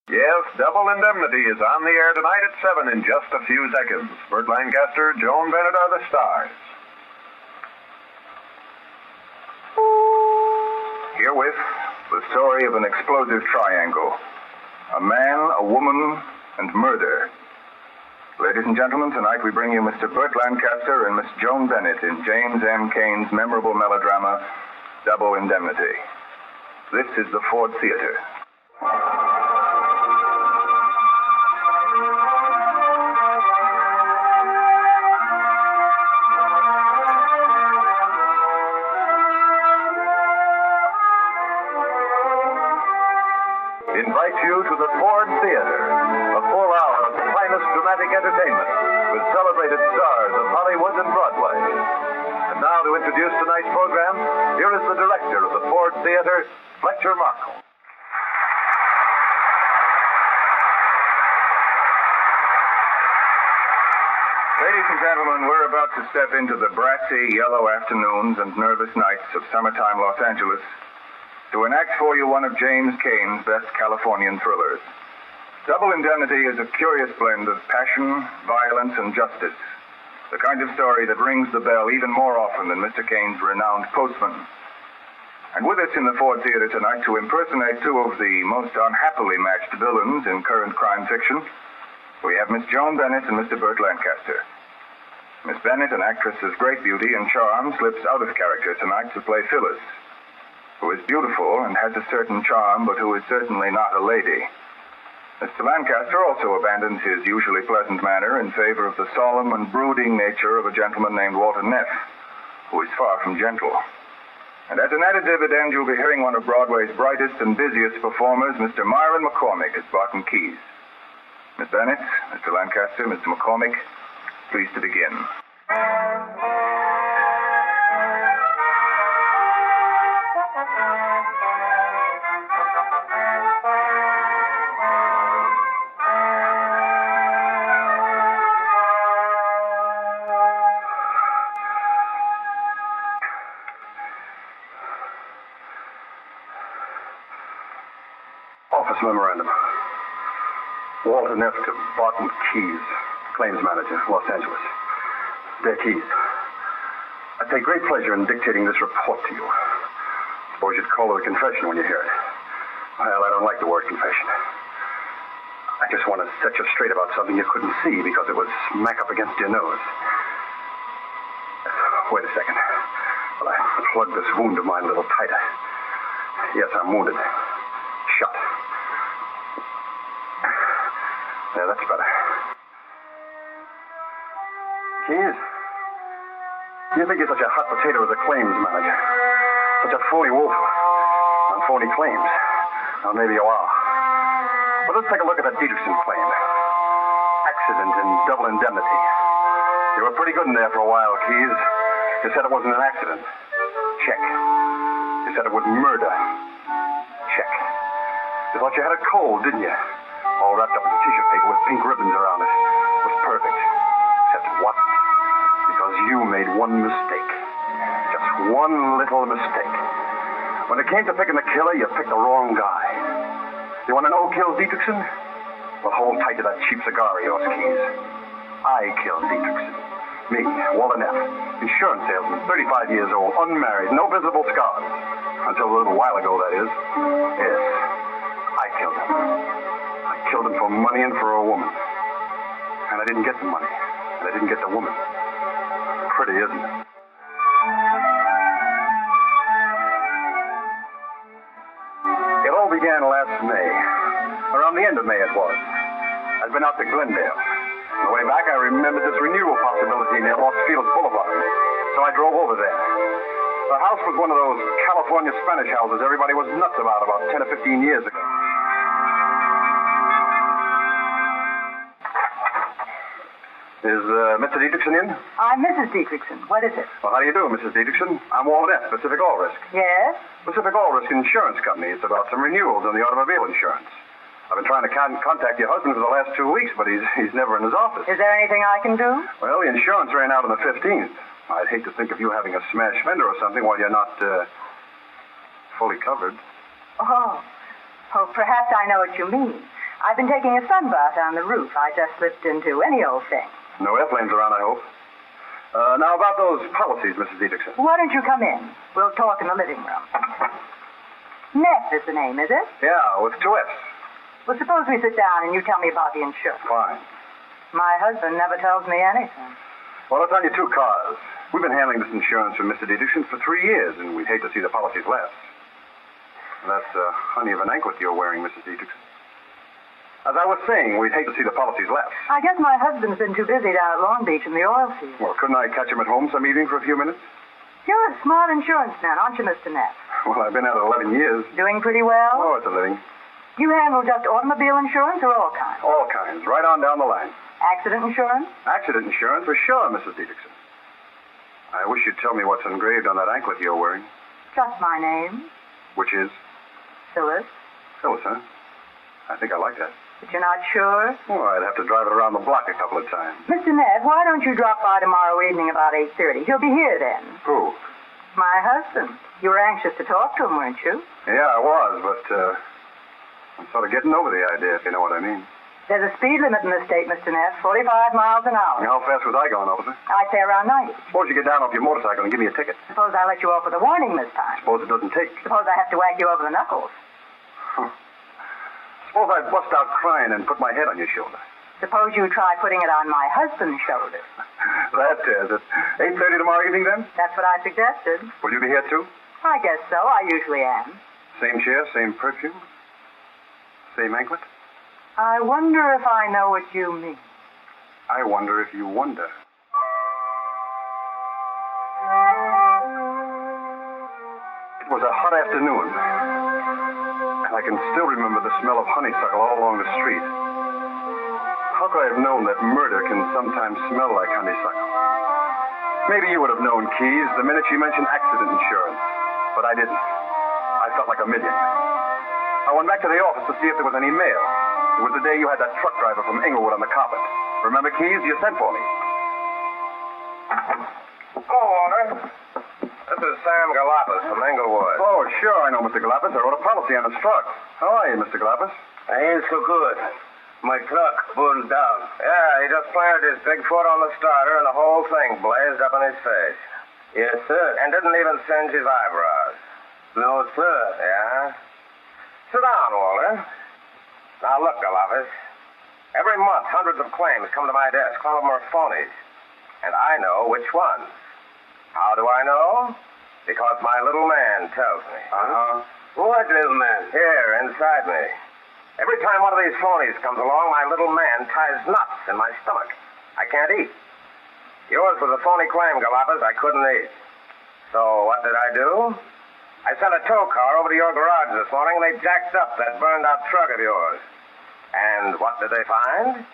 Yes, Double Indemnity is on the air tonight at 7 in just a few seconds. Burt Lancaster, Joan Bennett are the stars. Herewith, the story of an explosive triangle. A man, a woman, and murder. Ladies and gentlemen, tonight we bring you Mr. Burt Lancaster and Miss Joan Bennett in James M Cain's memorable melodrama, Double Indemnity. This is the Ford Theater. Invite you to the Ford Theater, a full hour of the finest dramatic entertainment with celebrated stars of Hollywood and Broadway. And now to introduce tonight's program, here is the director of the Ford Theater, Fletcher Markle. Ladies and gentlemen, we're about to step into the brassy yellow afternoons and nervous nights of summertime Los Angeles to enact for you one of James Cain's best Californian thrillers. Double Indemnity is a curious blend of passion, violence, and justice. The kind of story that rings the bell even more often than Mr. Cain's renowned Postman. And with us in the Ford Theater tonight to impersonate two of the most unhappily matched villains in current crime fiction, we have Miss Joan Bennett and Mr. Burt Lancaster. Miss Bennett, an actress of great beauty and charm, slips out of character tonight to play Phyllis, who is beautiful and has a certain charm, but who is certainly not a lady. Mr. Lancaster also abandons his usually pleasant manner in favor of the solemn and brooding nature of a gentleman named Walter Neff, who is far from gentle. And as an added dividend, you'll be hearing one of Broadway's brightest and busiest performers, Mr. Myron McCormick, as Barton Keyes. Miss Bennett, Mr. Lancaster, Mr. McCormick, please to begin. Office memorandum. Walter Neff to Barton Keyes, claims manager, Los Angeles. Dear Keyes, I take great pleasure in dictating this report to you. Suppose you'd call it a confession when you hear it. Well, I don't like the word confession. I just want to set you straight about something you couldn't see because it was smack up against your nose. Wait a second. Well, I plug this wound of mine a little tighter. Yes, I'm wounded. Shot. Yeah, that's better. Keyes, you think you're such a hot potato as a claims manager? Such a phony wolf on phony claims? Well, maybe you are. But let's take a look at that Dietrichson claim. Accident and double indemnity. You were pretty good in there for a while, Keyes. You said it wasn't an accident. Check. You said it was murder. Check. You thought you had a cold, didn't you? All wrapped up in tissue paper with pink ribbons around it. It was perfect. Except it wasn't. Because you made one mistake. Just one little mistake. When it came to picking the killer, you picked the wrong guy. You want to know who killed Dietrichson? Well, hold tight to that cheap cigar of yours, Keyes. I killed Dietrichson. Me, Walter Neff, insurance salesman, 35 years old, unmarried, no visible scars. Until a little while ago, that is. Yes, I killed him. Killed him for money and for a woman. And I didn't get the money. And I didn't get the woman. Pretty, isn't it? It all began last May. Around the end of May it was. I'd been out to Glendale. On the way back, I remembered this renewal possibility near Los Feliz Boulevard. So I drove over there. The house was one of those California Spanish houses everybody was nuts about 10 or 15 years ago. Is Mr. Dietrichson in? I'm Mrs. Dietrichson. What is it? Well, how do you do, Mrs. Dietrichson? I'm Walter Neff, Pacific All Risk. Yes? Pacific All Risk Insurance Company. It's about some renewals on the automobile insurance. I've been trying to contact your husband for the last 2 weeks, but he's never in his office. Is there anything I can do? Well, the insurance ran out on the 15th. I'd hate to think of you having a smashed fender or something while you're not fully covered. Oh, perhaps I know what you mean. I've been taking a sunbath on the roof. I just slipped into any old thing. No airplanes around, I hope. Now, about those policies, Mrs. Dietrichson. Why don't you come in? We'll talk in the living room. Neff is the name, is it? Yeah, with 2 F's. Well, suppose we sit down and you tell me about the insurance. Fine. My husband never tells me anything. Well, it's on your 2 cars. We've been handling this insurance for Mr. Dietrichson for 3 years, and we'd hate to see the policies lapse. That's honey of an anklet you're wearing, Mrs. Dietrichson. As I was saying, we'd hate to see the policies lapse. I guess my husband's been too busy down at Long Beach in the oil field. Well, couldn't I catch him at home some evening for a few minutes? You're a smart insurance man, aren't you, Mr. Neff? Well, I've been at it 11 years. Doing pretty well? Oh, it's a living. You handle just automobile insurance or all kinds? All kinds, right on down the line. Accident insurance? Accident insurance, for sure, Mrs. Dietrichson. I wish you'd tell me what's engraved on that anklet you're wearing. Just my name. Which is? Phyllis. Phyllis, huh? I think I like that. But you're not sure? Well, I'd have to drive it around the block a couple of times. Mr. Ned, why don't you drop by tomorrow evening about 8:30? He'll be here then. Who? My husband. You were anxious to talk to him, weren't you? Yeah, I was, but I'm sort of getting over the idea, if you know what I mean. There's a speed limit in this state, Mr. Ned, 45 miles an hour. How fast was I going, officer? I'd say around 90. Suppose you get down off your motorcycle and give me a ticket. Suppose I let you off with a warning this time. Suppose it doesn't take. Suppose I have to whack you over the knuckles. Suppose I bust out crying and put my head on your shoulder. Suppose you try putting it on my husband's shoulder. That is it. 8:30 tomorrow evening, then? That's what I suggested. Will you be here, too? I guess so. I usually am. Same chair, same perfume? Same anklet? I wonder if I know what you mean. I wonder if you wonder. It was a hot afternoon, and I can still remember the smell of honeysuckle all along the street. How could I have known that murder can sometimes smell like honeysuckle? Maybe you would have known, Keys, the minute you mentioned accident insurance, but I didn't. I felt like a million. I went back to the office to see if there was any mail. It was the day you had that truck driver from Inglewood on the carpet. Remember, Keys? You sent for me. Oh, Walter. This is Sam Galapis from Inglewood. Oh, sure, I know, Mr. Galapis. I wrote a policy on his truck. How are you, Mr. Galapis? I ain't so good. My truck burned down. Yeah, he just planted his big foot on the starter and the whole thing blazed up in his face. Yes, sir. And didn't even singe his eyebrows. No, sir. Yeah? Sit down, Walter. Now, look, Galapis. Every month, hundreds of claims come to my desk. All of them are phonies. And I know which ones. How do I know? Because my little man tells me. What little man? Here, inside me. Every time one of these phonies comes along, my little man ties knots in my stomach. I can't eat. Yours was a phony claim, Galapis. I couldn't eat. So what did I do? I sent a tow car over to your garage this morning, and they jacked up that burned-out truck of yours. And what did they find?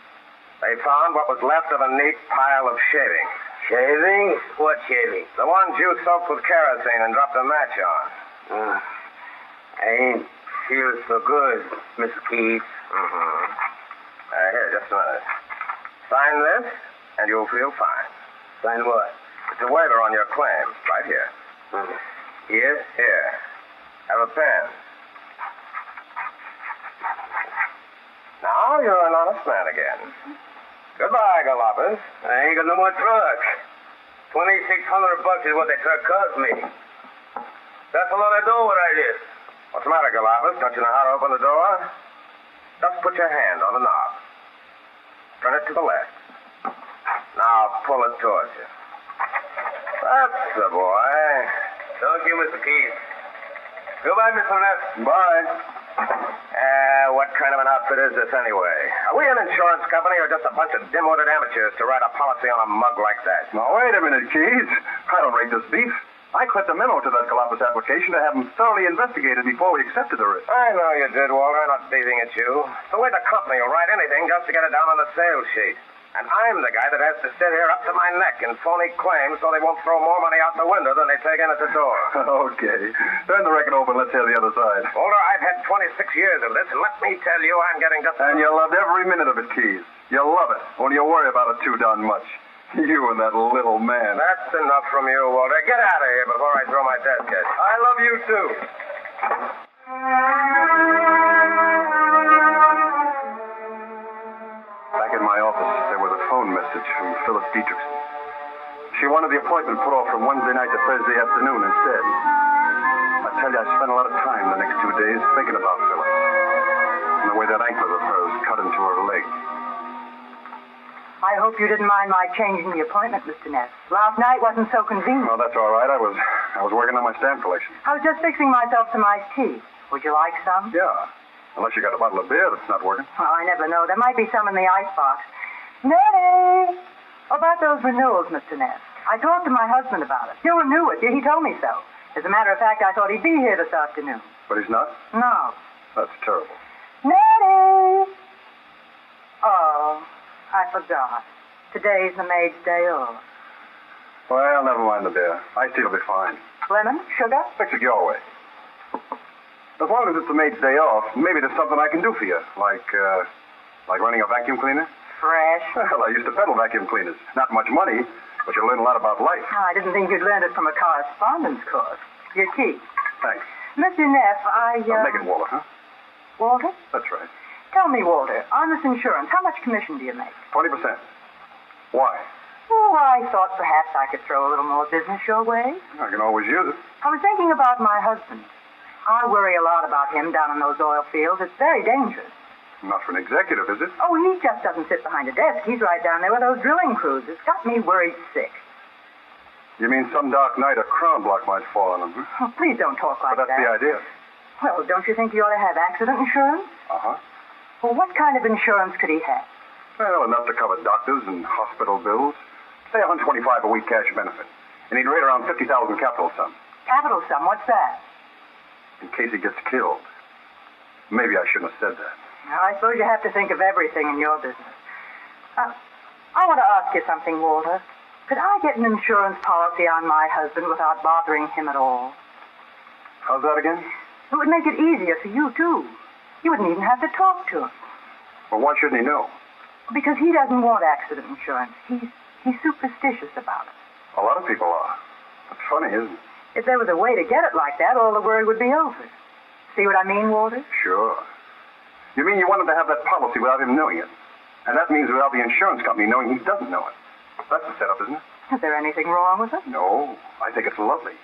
They found what was left of a neat pile of shavings. Shavings? What shavings? The ones you soaked with kerosene and dropped a match on. I ain't feel so good, Mr. Keith. Here, just a minute. Sign this, and you'll feel fine. Sign what? It's a waiver on your claim, right here. Here? Here. Have a pen. Now you're an honest man again. Goodbye, Galapis. I ain't got no more truck. $2,600 is what that truck cost me. That's a lot of dough what I did. What's the matter, Galapis? Don't you know how to open the door? Just put your hand on the knob. Turn it to the left. Now pull it towards you. That's the boy. Thank you, Mr. Keith. Goodbye, Mr. Neff. Bye. What kind of an outfit is this anyway? Are we an insurance company or just a bunch of dim-witted amateurs to write a policy on a mug like that? Now, wait a minute, Keys. I don't rate this beef. I clipped a memo to that Galapis application to have him thoroughly investigated before we accepted the risk. I know you did, Walter. I'm not beating at you. It's the way the company will write anything just to get it down on the sales sheet. And I'm the guy that has to sit here up to my neck in phony claims so they won't throw more money out the window than they take in at the door. Okay. Turn the record over and let's hear the other side. Walter, I've had 26 years of this, and let me tell you, I'm getting just... And you loved every minute of it, Keys. You love it. Only you worry about it too darn much. You and that little man. That's enough from you, Walter. Get out of here before I throw my desk at you. I love you too. message from Phyllis Dietrichson. She wanted the appointment put off from Wednesday night to Thursday afternoon instead. I tell you, I spent a lot of time the next 2 days thinking about Phyllis and the way that anklet of hers cut into her leg. I hope you didn't mind my changing the appointment, Mr. Ness. Last night wasn't so convenient. Oh, that's all right. I was working on my stamp collection. I was just fixing myself some iced tea. Would you like some? Yeah. Unless you got a bottle of beer that's not working. Well, I never know. There might be some in the icebox. Nettie! About those renewals, Mr. Ness. I talked to my husband about it. He'll renew it. He told me so. As a matter of fact, I thought he'd be here this afternoon. But he's not? No. That's terrible. Nettie! Oh, I forgot. Today's the maid's day off. Well, never mind the beer. Iced tea will be fine. Lemon? Sugar? Fix it your way. As long as it's the maid's day off, maybe there's something I can do for you. Like running a vacuum cleaner? Fresh. Well, I used to peddle vacuum cleaners. Not much money, but you learn a lot about life. Oh, I didn't think you'd learned it from a correspondence course. Your key. Thanks. Mr. Neff, Megan Waller, huh? Walter? That's right. Tell me, Walter, on this insurance, how much commission do you make? 20%. Why? Oh, I thought perhaps I could throw a little more business your way. I can always use it. I was thinking about my husband. I worry a lot about him down in those oil fields. It's very dangerous. Not for an executive, is it? Oh, he just doesn't sit behind a desk. He's right down there with those drilling crews. It's got me worried sick. You mean some dark night a crown block might fall on him, huh? Oh, please don't talk like But that's that. the idea. Well, don't you think he ought to have accident insurance? Uh-huh. Well, what kind of insurance could he have? Well, enough to cover doctors and hospital bills. Say $125 a week cash benefit. And he'd rate around $50,000 capital sum. Capital sum, what's that? In case he gets killed. Maybe I shouldn't have said that. Now, I suppose you have to think of everything in your business. I want to ask you something, Walter. Could I get an insurance policy on my husband without bothering him at all? How's that again? It would make it easier for you, too. You wouldn't even have to talk to him. Well, why shouldn't he know? Because he doesn't want accident insurance. He's superstitious about it. A lot of people are. That's funny, isn't it? If there was a way to get it like that, all the worry would be over. See what I mean, Walter? Sure. You mean you want him to have that policy without him knowing it? And that means without the insurance company knowing he doesn't know it. That's the setup, isn't it? Is there anything wrong with it? No, I think it's lovely.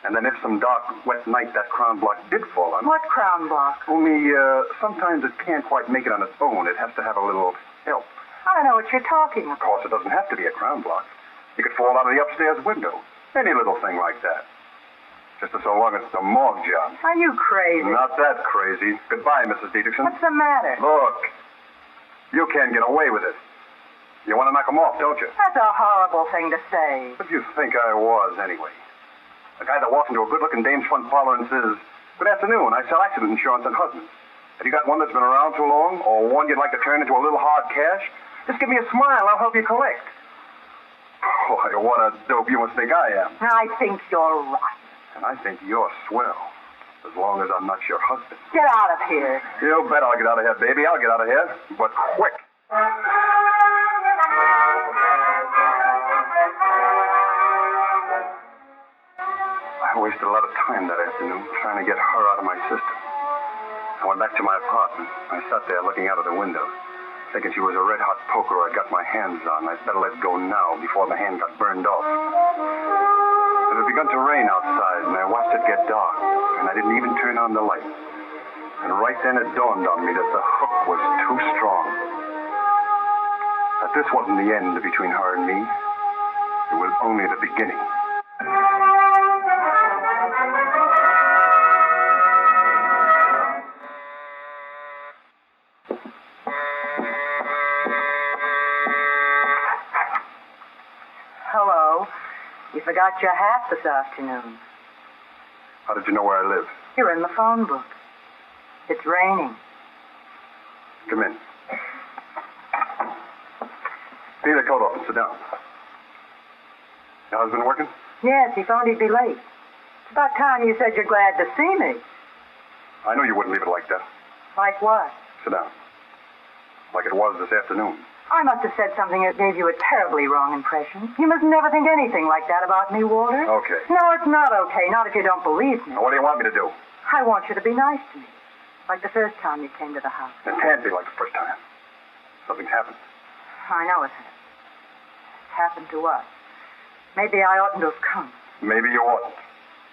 And then if some dark, wet night that crown block did fall on... What crown block? Only, sometimes it can't quite make it on its own. It has to have a little help. I don't know what you're talking Of about. course, it doesn't have to be a crown block. You could fall out of the upstairs window. Any little thing like that. Just so long as it's a morgue job. Are you crazy? Not that crazy. Goodbye, Mrs. Dietrichson. What's the matter? Look, you can't get away with it. You want to knock him off, don't you? That's a horrible thing to say. What do you think I was, anyway? A guy that walks into a good-looking dame's front parlor and says, "Good afternoon, I sell accident insurance on husbands. Have you got one that's been around too long, or one you'd like to turn into a little hard cash? Just give me a smile, I'll help you collect." Boy, what a dope you must think I am. I think you're right. And I think you're swell, as long as I'm not your husband. Get out of here. You bet I'll get out of here, baby. I'll get out of here, but quick. I wasted a lot of time that afternoon trying to get her out of my system. I went back to my apartment. I sat there looking out of the window, thinking she was a red-hot poker I'd got my hands on. I'd better let go now before the hand got burned off. It had begun to rain outside, and I watched it get dark, and I didn't even turn on the light. And right then it dawned on me that the hook was too strong. That this wasn't the end between her and me. It was only the beginning. Hello. You forgot your hat this afternoon. How did you know where I live? You're in the phone book. It's raining. Come in. Take the coat off and sit down. Your husband working? Yes, he phoned he'd be late. It's about time you said you're glad to see me. I knew you wouldn't leave it like that. Like what? Sit down. Like it was this afternoon. I must have said something that gave you a terribly wrong impression. You must never think anything like that about me, Walter. Okay. No, it's not okay. Not if you don't believe me. Now, what do you want me to do? I want you to be nice to me. Like the first time you came to the house. It can't be like the first time. Something's happened. I know it has. happened to us. Maybe I oughtn't to have come. Maybe you oughtn't.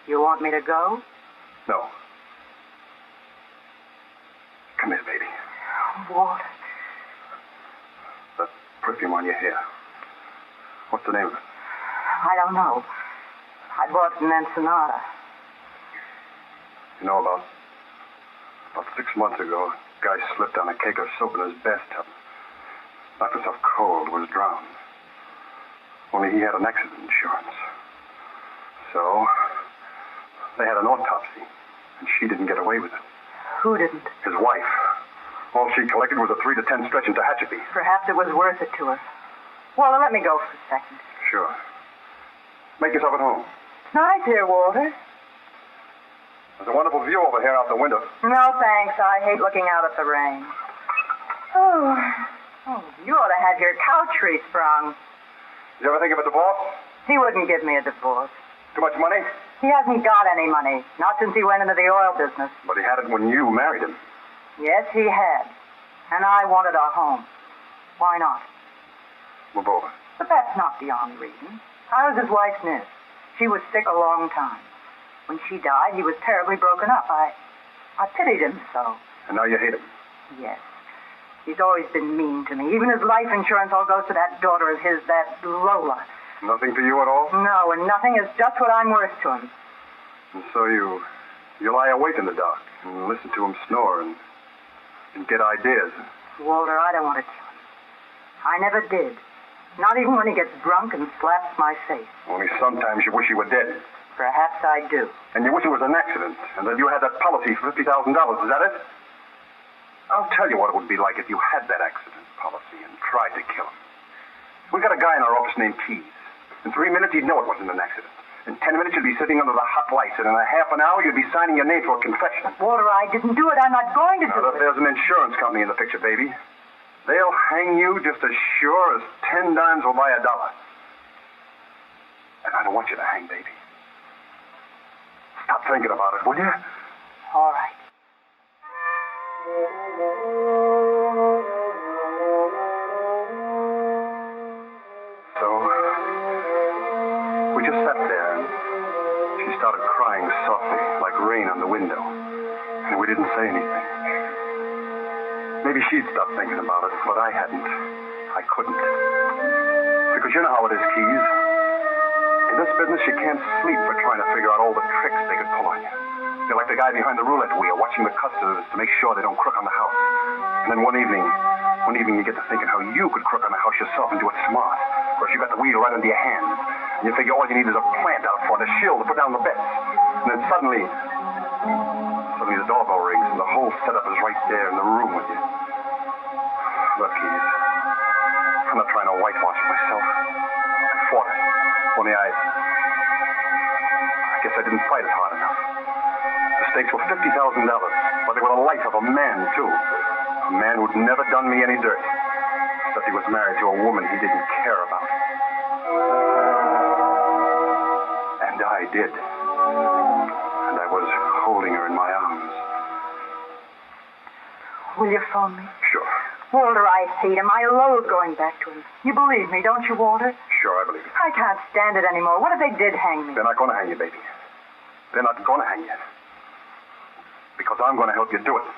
You want me to go? No. Come here, baby. Walter. That perfume on your hair. What's the name of it? I don't know. I bought it in Ensenada. You know, about 6 months ago, a guy slipped on a cake of soap in his bathtub. Knocked himself cold, was drowned. Only he had an accident insurance. So, they had an autopsy, and she didn't get away with it. Who didn't? His wife. All she collected was a 3 to 10 stretch into Tehachapi. Perhaps it was worth it to her. Walter, let me go for a second. Sure. Make yourself at home. It's nice here, Walter. There's a wonderful view over here out the window. No, thanks. I hate looking out at the rain. Oh, you ought to have your couch resprung. Did you ever think of a divorce? He wouldn't give me a divorce. Too much money? He hasn't got any money. Not since he went into the oil business. But he had it when you married him. Yes, he had. And I wanted a home. Why not? Move over. But that's not the only reason. I was his wife's nurse. She was sick a long time. When she died, he was terribly broken up. I pitied him so. And now you hate him? Yes. He's always been mean to me. Even his life insurance all goes to that daughter of his, that Lola. Nothing to you at all? No, and nothing is just what I'm worth to him. And so you lie awake in the dark and listen to him snore and get ideas. Walter, I don't want to kill him. I never did. Not even when he gets drunk and slaps my face. Only sometimes you wish he were dead. Perhaps I do. And you wish it was an accident and that you had that policy for $50,000. Is that it? I'll tell you what it would be like if you had that accident policy and tried to kill him. We got a guy in our office named Keys. In 3 minutes, he'd know it wasn't an accident. In 10 minutes, you'd be sitting under the hot lights, and in a half an hour, you'd be signing your name for a confession. Walter, I didn't do it. I'm not going to do Now, it. there's an insurance company in the picture, baby. They'll hang you just as sure as 10 dimes will buy a dollar. And I don't want you to hang, baby. Stop thinking about it, will you? All right. So, we just sat there, and she started crying softly, like rain on the window. And we didn't say anything. Maybe she'd stopped thinking about it, but I hadn't. I couldn't. Because you know how it is, Keys. In this business, you can't sleep for trying to figure out all the tricks they could pull on you. You're like the guy behind the roulette wheel, watching the customers to make sure they don't crook on the house. And then one evening you get to thinking how you could crook on the house yourself and do it smart. Of course, you got the wheel right under your hands. And you figure all you need is a plant out front, a shield to put down the bets. And then suddenly the doorbell rings and the whole setup is right there in the room with you. Look, Keys, I'm not trying to whitewash myself. I fought it. Only I guess I didn't fight it hard enough. The stakes were $50,000, but they were the life of a man, too. A man who'd never done me any dirt, except he was married to a woman he didn't care about. And I did. And I was holding her in my arms. Will you phone me? Sure. Walter, I hate him. I loathe going back to him. You believe me, don't you, Walter? Sure, I believe it. I can't stand it anymore. What if they did hang me? They're not going to hang you, baby. They're not going to hang you. Because I'm going to help you do it.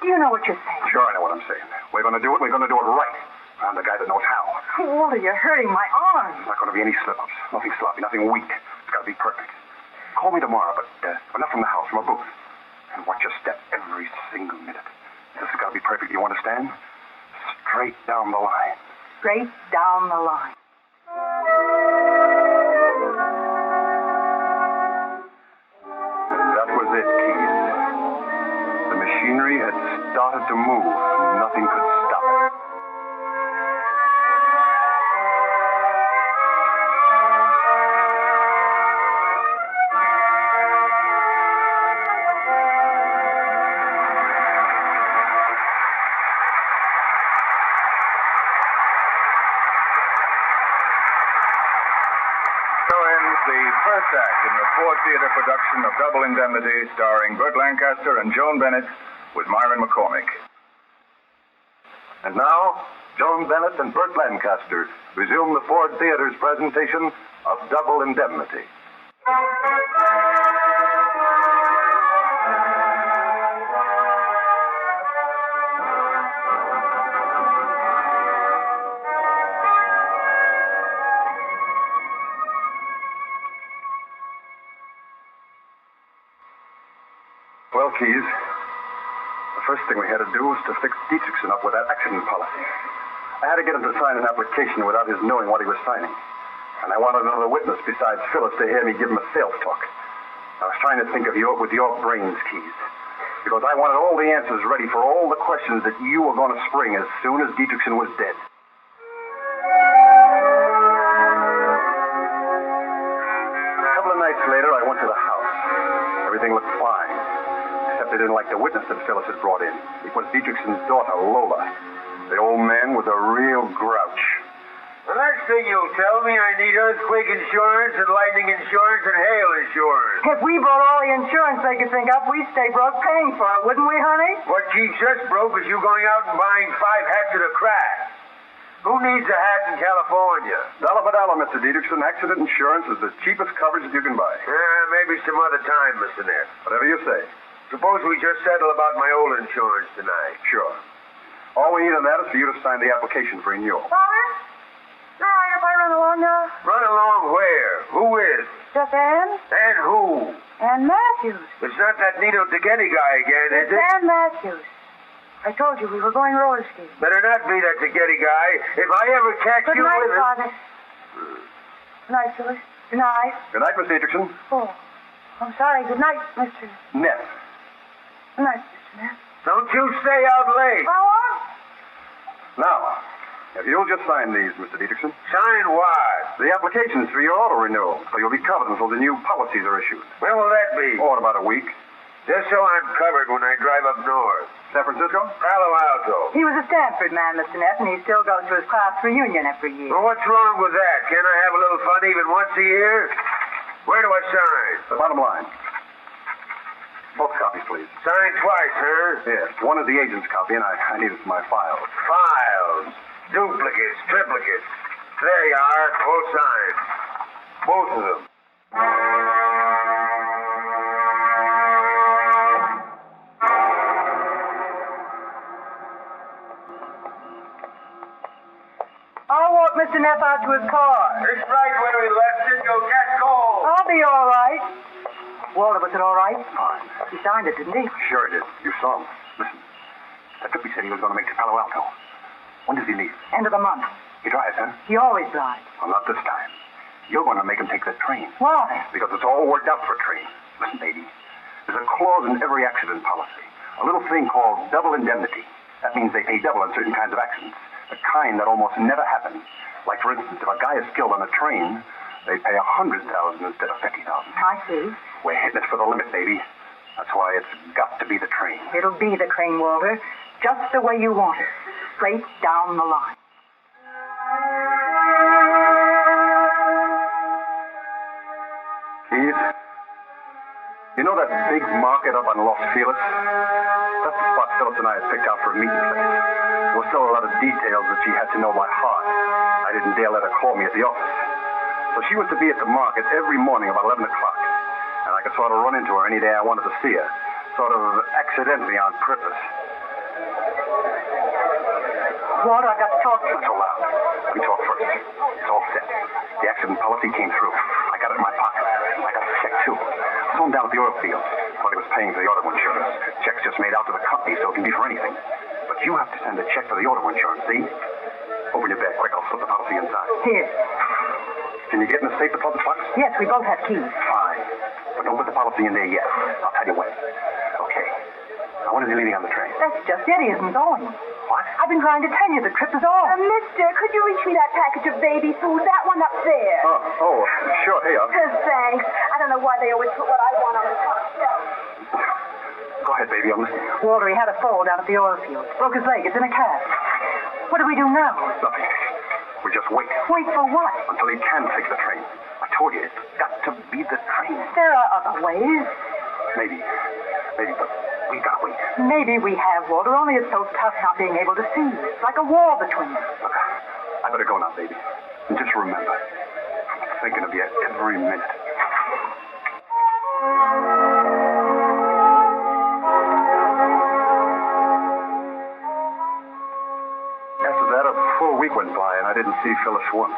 Do you know what you're saying? Sure, I know what I'm saying. We're going to do it. We're going to do it right. I'm the guy that knows how. Walter, you're hurting my arm. There's not going to be any slip-ups. Nothing sloppy. Nothing weak. It's got to be perfect. Call me tomorrow, but not from the house, from a booth. And watch your step every single minute. This has got to be perfect. You understand? Straight down the line. Straight down the line. And that was it, Keys. The machinery had started to move, and nothing could stop it. First act in the Ford Theater production of Double Indemnity, starring Burt Lancaster and Joan Bennett, with Myron McCormick. And now, Joan Bennett and Burt Lancaster resume the Ford Theater's presentation of Double Indemnity. Well, Keys, the first thing we had to do was to fix Dietrichson up with that accident policy. I had to get him to sign an application without his knowing what he was signing. And I wanted another witness besides Phyllis to hear me give him a sales talk. I was trying to think of you with your brains, Keys, because I wanted all the answers ready for all the questions that you were going to spring as soon as Dietrichson was dead. A couple of nights later, I went to the house. Everything looked fine. Except they didn't like the witness that Phyllis had brought in. It was Dietrichson's daughter, Lola. The old man was a real grouch. The next thing you'll tell me, I need earthquake insurance and lightning insurance and hail insurance. If we brought all the insurance they could think up, we'd stay broke paying for it, wouldn't we, honey? What keeps us broke is you going out and buying 5 hats at a crack. Who needs a hat in California? Dollar for dollar, Mr. Dietrichson. Accident insurance is the cheapest coverage that you can buy. Maybe some other time, Mr. Neff. Whatever you say. Suppose we just settle about my old insurance tonight. Sure. All we need on that is for you to sign the application for renewal. Father? All right, if I run along now. Run along where? Who is? Just Ann And who? and Matthews. It's not that Nito Tagetti guy again, is It's it? Ann Matthews. I told you we were going roller skating. Better not be that Tagetti guy. If I ever catch Good you night, with it... Father. Good night, Phyllis. Good night. Good night, Miss Dietrichson. Oh, I'm sorry. Good night, Mr. Neff. Good night, Mr. Neff. Don't you stay out late. Oh, Now, if you'll just sign these, Mr. Dietrichson. Sign what? The applications for your auto renewal, so you'll be covered until the new policies are issued. When will that be? Or in about a week. Just so I'm covered when I drive up north. San Francisco? Palo Alto. he was a Stanford man, Mr. Neff, and he still goes to his class reunion every year. Well, what's wrong with that? Can't I have a little fun even once a year? Where do I sign? The bottom line. Both copies, please. Sign twice, huh? Yes, one is the agent's copy, and I need it for my file. Files. Duplicates, triplicates. There you are, both signed. Both of them. I'll walk Mr. Neff out to his car. It's right where we left it. You'll catch cold. I'll be all right. Walter, was it all right? Fine. He signed it, didn't he? Sure it is. You saw him. Listen, that trip he said he was going to make to Palo Alto. When does he leave? End of the month. He drives, huh? He always drives. Well, not this time. You're going to make him take the train. Why? Because it's all worked out for a train. Listen, baby. There's a clause in every accident policy. A little thing called double indemnity. That means they pay double on certain kinds of accidents. The kind that almost never happen. Like, for instance, if a guy is killed on a train, they pay $100,000 instead of $50,000. I see. We're hitting it for the limit, baby. That's why it's got to be the train. It'll be the train, Walter. Just the way you want it. Straight down the line. Keith, you know that big market up on Los Feliz? That's the spot Phyllis and I had picked out for a meeting place. There were still a lot of details that she had to know by heart. I didn't dare let her call me at the office. So she was to be at the market every morning about 11 o'clock. And I could sort of run into her any day I wanted to see her. Sort of accidentally on purpose. Walter, I've got to talk to you. Not so loud. Let me talk first. It's all set. The accident policy came through. I got it in my pocket. I got a check, too. I saw him down at the oil field while he was paying for the auto insurance. Check's just made out to the company, so it can be for anything. But you have to send a check for the auto insurance, see? Open your bag quick. I'll slip the policy inside. Here. Can you get in the safe deposit box? Yes, we both have keys. Fine. But don't put the policy in there yet. I'll tell you when. Okay. Now, when is he leaving on the train? That's just it. He isn't going. What? I've been trying to tell you the trip is off. Mister, could you reach me that package of baby food? That one up there. Oh, sure. Here. Thanks. I don't know why they always put what I want on the top shelf. Go ahead, baby. I'm listening. Walter, he had a fall down at the oil field. Broke his leg. It's in a cast. What do we do now? Nothing. We just wait. Wait for what? Until he can take the train. I told you, it's got to be the train. There are other ways. Maybe. But We gotta wait. Maybe we have, Walter, only it's so tough not being able to see. It's like a wall between us. Look, I better go now, baby. And just remember, I'm thinking of you every minute. After that, a full week went by, and I didn't see Phyllis once.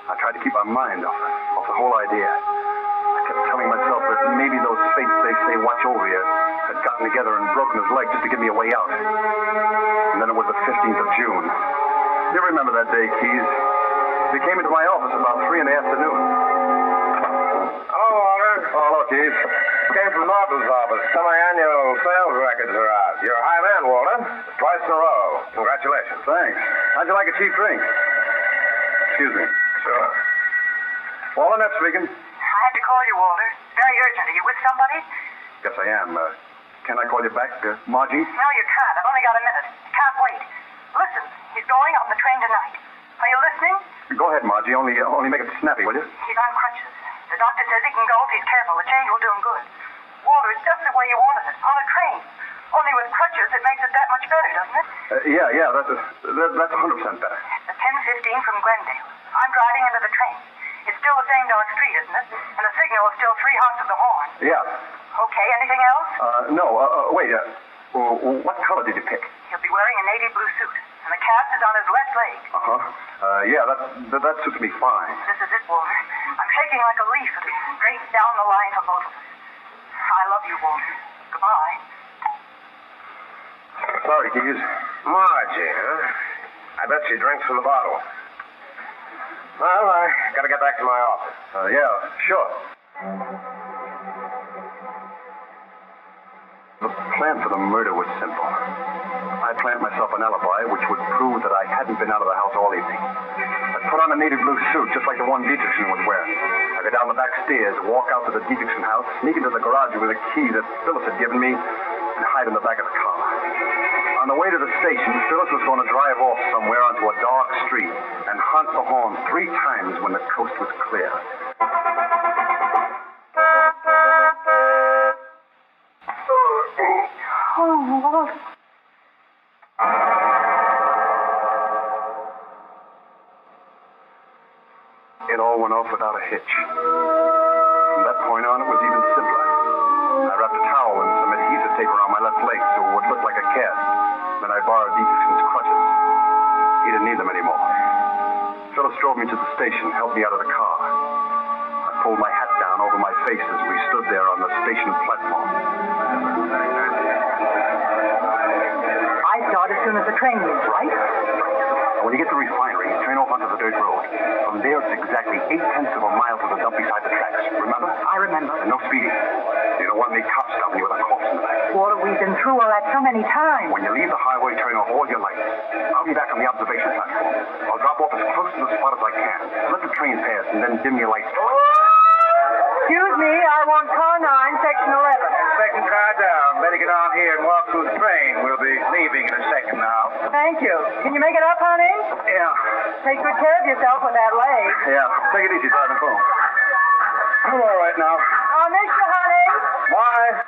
I tried to keep my mind off the whole idea. I kept telling myself that maybe those fates they say watch over you had gotten together and broken his leg just to give me a way out. And then it was the 15th of June. You remember that day, Keys? They came into my office about 3 in the afternoon. Oh, Walter. Oh, hello, Keys. Came from Norton's office. Semi-annual sales records are out. You're a high man, Walter. Twice in a row. Congratulations. Thanks. How'd you like a cheap drink? Excuse me. Sure. Walter, Neff speaking. I had to call you, Walter. Very urgent. Are you with somebody? Yes, I am. Can I call you back, Margie? No, you can't. I've only got a minute. Can't wait. Listen, he's going on the train tonight. Are you listening? Go ahead, Margie. Only make it snappy, will you? He's on crutches. The doctor says he can go if he's careful. The change will do him good. Walter, it's just the way you wanted it. On a train. Only with crutches, it makes it that much better, doesn't it? Yeah. That's 100% better. The 10:15 from Glendale. I'm driving into the train. It's still the same dark street, isn't it? And the signal is still 3 honks of the horn. Yeah. Okay, anything else? No. Wait. What color did you pick? He'll be wearing a navy blue suit. And the cast is on his left leg. Yeah, that suits me fine. This is it, Walter. I'm shaking like a leaf. It'll be straight down the line for both of us. I love you, Walter. Goodbye. Sorry, Keys. Margie, huh? I bet she drinks from the bottle. Well, I gotta get back to my office. Yeah, sure. The plan for the murder was simple. I'd plant myself an alibi which would prove that I hadn't been out of the house all evening. I'd put on a native blue suit just like the one Dietrichson was wearing. I'd go down the back stairs, walk out to the Dietrichson house, sneak into the garage with a key that Phyllis had given me, and hide in the back of the car. On the way to the station, Phyllis was going to drive off somewhere onto a dark street and honk the horn 3 times when the coast was clear. Oh, Walter. It all went off without a hitch. From that point on, it was even simpler. I wrapped a towel and some adhesive tape around my left leg so it would look like a cast. Then I borrowed Dietrichson's crutches. He didn't need them anymore. Phyllis drove me to the station, helped me out of the car. I pulled my hat down over my face as we stood there on the station platform. I start as soon as the train leaves, right? When you get to the refinery, turn off onto the dirt road. From there, it's exactly 8/10 of a mile to the dump beside the tracks. Remember? I remember. And no speeding. You don't want any cops stopping you with a corpse in the back. Walter, we've been through all that so many times. When you leave the highway, turn off all your lights. I'll be back on the observation platform. I'll drop off as close to the spot as I can. Let the train pass and then dim your lights. Excuse me, I want car 9, section 11. Second car down. Better get on here and walk through the train. We'll be leaving in a second now. Thank you. Can you make it up, honey? Yeah. Take good care of yourself with that leg. Yeah. Take it easy driving home. I'm all right now. I'll miss you, honey. Bye.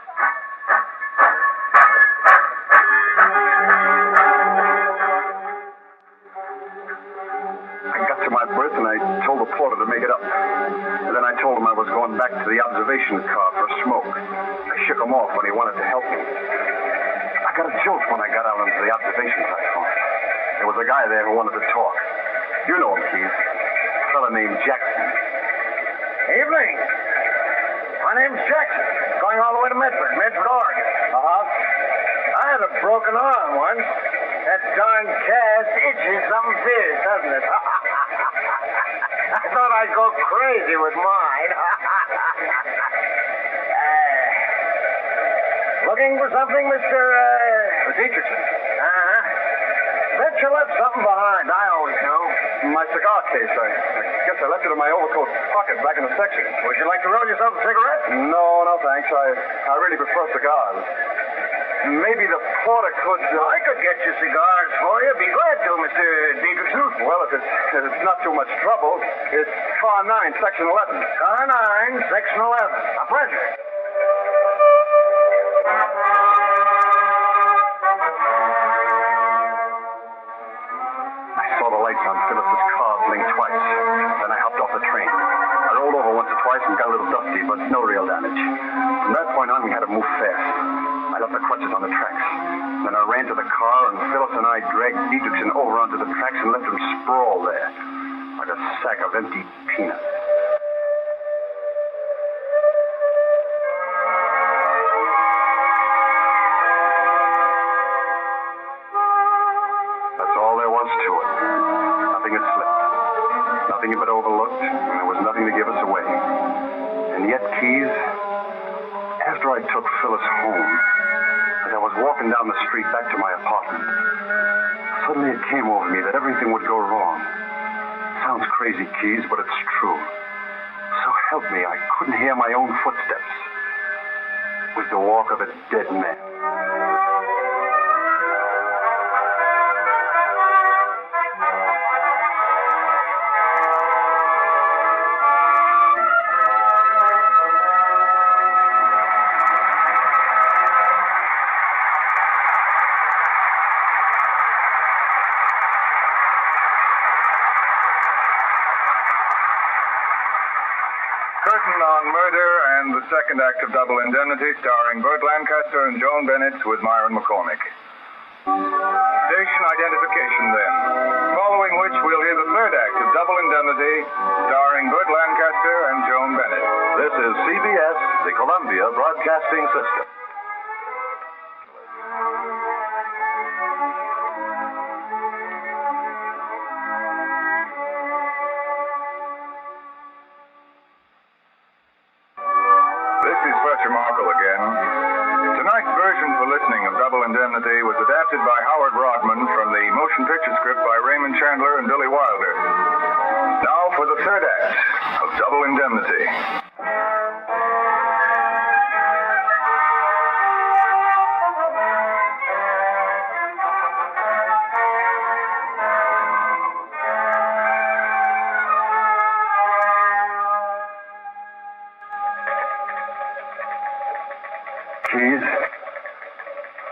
I got to my berth and I told the porter to make it up. And then I told him I was going back to the observation car for a smoke. I shook him off when he wanted to help me. I got a jolt when I got out onto the observation platform. There was a guy there who wanted to talk. You know him, Keith. A fella named Jackson. Evening. My name's Jackson. Going all the way to Medford, Oregon. I had a broken arm once. That darn cast itches something fierce, doesn't it? I thought I'd go crazy with mine. Looking for something, Mr. Dietrichson. Bet you left something behind. I always know. My cigar case. I guess I left it in my overcoat pocket back in the section. Would you like to roll yourself a cigarette? No, thanks. I really prefer cigars. Maybe the porter could... I could get you cigars for you. Be glad to, Mr. Dietrichson. Well, if it's not too much trouble, it's car 9, section 11. Car 9, section 11. A pleasure. No real damage. From that point on, we had to move fast. I left the crutches on the tracks. Then I ran to the car, and Phyllis and I dragged Dietrichson over onto the tracks and left him sprawl there, like a sack of empty peanuts. That's all there was to it. Nothing had slipped. Nothing had been overlooked, and there was nothing to give us away. And yet, Keys, after I took Phyllis home, as I was walking down the street back to my apartment, suddenly it came over me that everything would go wrong. Sounds crazy, Keys, but it's true. So help me, I couldn't hear my own footsteps. It was the walk of a dead man. Curtain on Murder and the second act of Double Indemnity, starring Burt Lancaster and Joan Bennett with Myron McCormick. Station identification then, following which we'll hear the third act of Double Indemnity, starring Burt Lancaster and Joan Bennett. This is CBS, the Columbia Broadcasting System. Markle again. Tonight's version for listening of Double Indemnity was adapted by Howard Rodman from the motion picture script by Raymond Chandler and Billy Wilder. Now for the third act of Double Indemnity. Keys,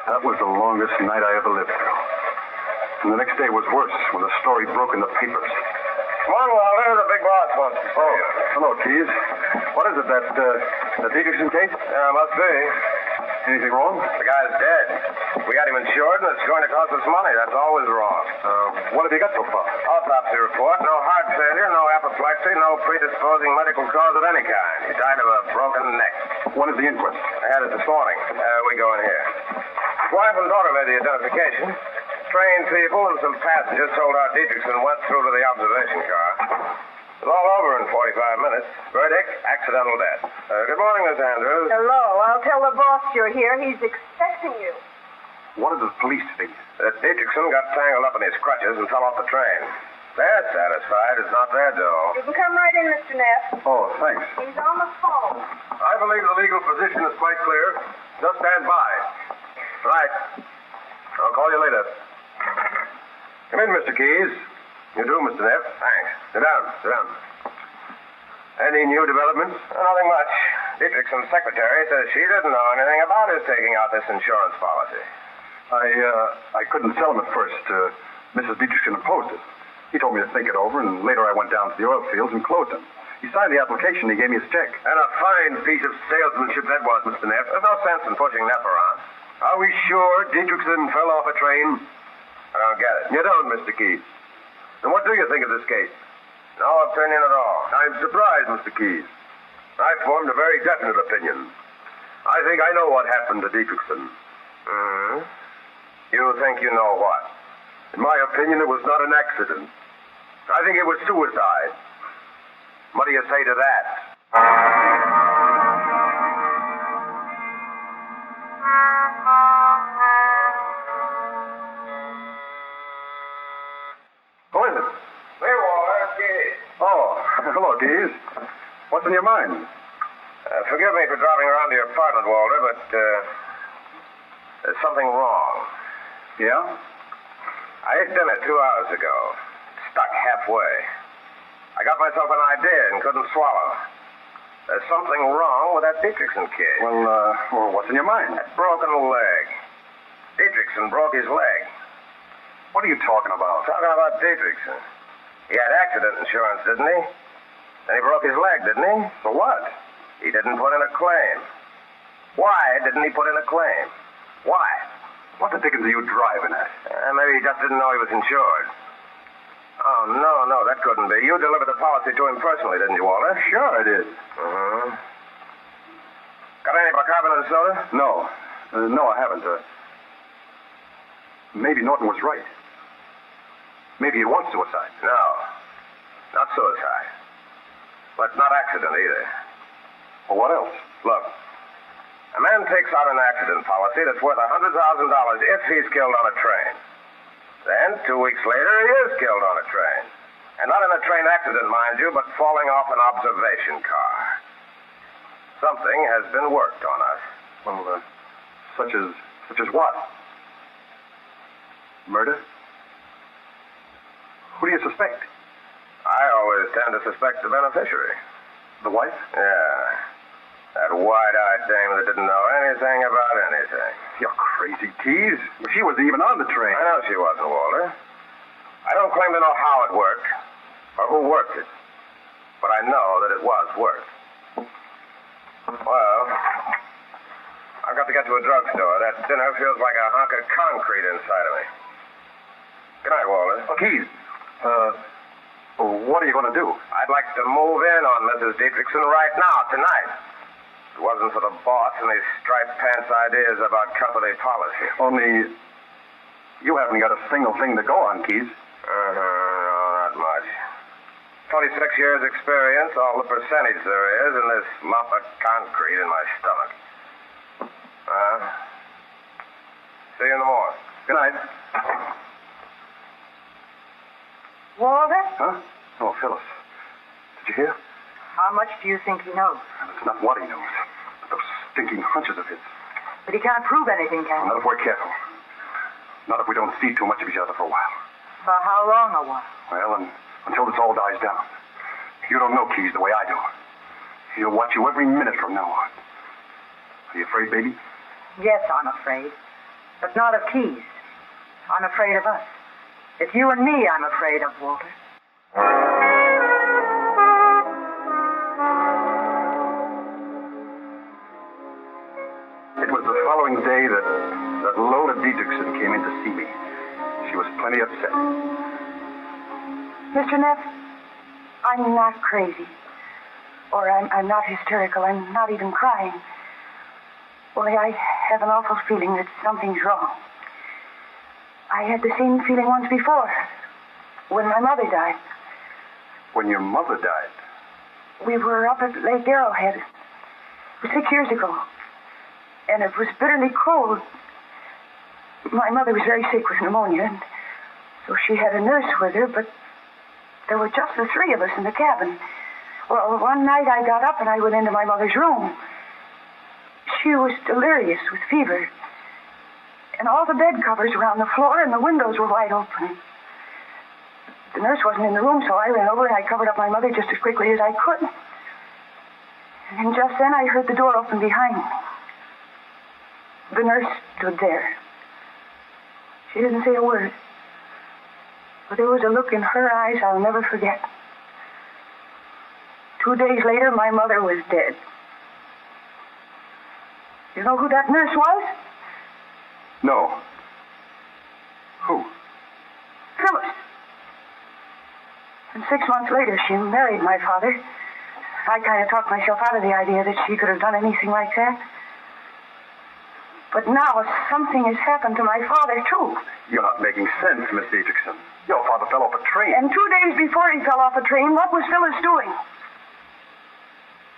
that was the longest night I ever lived through. And the next day was worse when the story broke in the papers. Come on, Walter. The big boss wants to see you. Hello, Keys. What is it, that Dietrichson case? Yeah, must be. Anything wrong? The guy's dead. We got him insured, and it's going to cost us money. That's always wrong. What have you got so far? Autopsy report. No heart failure, no apoplexy, no predisposing medical cause of any kind. He died of a broken neck. When is the inquest? I had it this morning. We go in here. Wife and daughter made the identification. Trained people and some passengers told our Dietrichson went through to the observation car. It's all over in 45 minutes. Verdict, accidental death. Good morning, Miss Andrews. Hello. I'll tell the boss you're here. He's expecting you. What did the police think? That Dietrichson got tangled up in his crutches and fell off the train. They're satisfied. It's not their dough. You can come right in, Mr. Neff. Oh, thanks. He's on the phone. I believe the legal position is quite clear. Just stand by. Right. I'll call you later. Come in, Mr. Keys. You do, Mr. Neff. Thanks. Sit down. Sit down. Any new developments? Nothing much. Dietrichson's secretary says she didn't know anything about his taking out this insurance policy. I couldn't sell him at first. Mrs. Dietrichson opposed it. He told me to think it over, and later I went down to the oil fields and closed him. He signed the application. He gave me his check. And a fine piece of salesmanship that was, Mr. Neff. There's no sense in pushing Neff around. Are we sure Dietrichson fell off a train? I don't get it. You don't, Mr. Keys. And what do you think of this case? No opinion at all. I'm surprised, Mr. Keys. I formed a very definite opinion. I think I know what happened to Dietrichson. Mm-hmm. You think you know what? In my opinion, it was not an accident. I think it was suicide. What do you say to that? Who is it? Hey, Walter, Keys. Oh, hello, Keys. What's in your mind? Forgive me for dropping around to your apartment, Walter, but there's something wrong. Yeah? I ate dinner 2 hours ago. Stuck halfway. I got myself an idea and couldn't swallow. There's something wrong with that Dietrichson kid. Well, what's in your mind? That broken leg. Dietrichson broke his leg. What are you talking about? Talking about Dietrichson. He had accident insurance, didn't he? Then he broke his leg, didn't he? For what? He didn't put in a claim. Why didn't he put in a claim? Why? What the dickens are you driving at? Maybe he just didn't know he was insured. Oh, no, that couldn't be. You delivered the policy to him personally, didn't you, Walter? Sure I did. Got any bicarbonate of soda? No. No, I haven't. Maybe Norton was right. Maybe it was suicide. No, not suicide. But not accident either. Well, what else? Look, a man takes out an accident policy that's worth $100,000 if he's killed on a train. Then, 2 weeks later, he is killed on a train. And not in a train accident, mind you, but falling off an observation car. Something has been worked on us. Well, such as what? Murder? Who do you suspect? I always tend to suspect the beneficiary. The wife? Yeah. That wide-eyed dame that didn't know anything about anything. You're crazy, Keys. She wasn't even on the train. I know she wasn't, Walter. I don't claim to know how it worked, or who worked it. But I know that it was worked. Well, I've got to get to a drugstore. That dinner feels like a hunk of concrete inside of me. Good night, Walter. Oh, Keys, what are you going to do? I'd like to move in on Mrs. Dietrichson right now, tonight. If it wasn't for the boss and his striped pants ideas about company policy. Only you haven't got a single thing to go on, Keys. No, not much. 26 years experience, all the percentage there is, and this lump of concrete in my stomach. See you in the morning. Good night. Walter? Huh? Oh, Phyllis. Did you hear? How much do you think he knows? It's not what he knows, but those stinking hunches of his. But he can't prove anything, can he? Not if we're careful. Not if we don't see too much of each other for a while. For how long a while? Well, until this all dies down. You don't know Keys the way I do. He'll watch you every minute from now on. Are you afraid, baby? Yes, I'm afraid. But not of Keys. I'm afraid of us. It's you and me I'm afraid of, Walter. It was the following day that Lola Dietrichson came in to see me. She was plenty upset. Mr. Neff, I'm not crazy. Or I'm not hysterical. I'm not even crying. Only I have an awful feeling that something's wrong. I had the same feeling once before, when my mother died. When your mother died? We were up at Lake Arrowhead. It was 6 years ago. And it was bitterly cold. My mother was very sick with pneumonia, and so she had a nurse with her, but there were just the three of us in the cabin. Well, one night I got up and I went into my mother's room. She was delirious with fever. And all the bed covers were on the floor and the windows were wide open. The nurse wasn't in the room, so I ran over and I covered up my mother just as quickly as I could. And then just then I heard the door open behind me. The nurse stood there. She didn't say a word. But there was a look in her eyes I'll never forget. 2 days later, my mother was dead. You know who that nurse was? No. Who? Phyllis. And 6 months later, she married my father. I kind of talked myself out of the idea that she could have done anything like that. But now something has happened to my father, too. You're not making sense, Miss Dietrichson. Your father fell off a train. And 2 days before he fell off a train, what was Phyllis doing?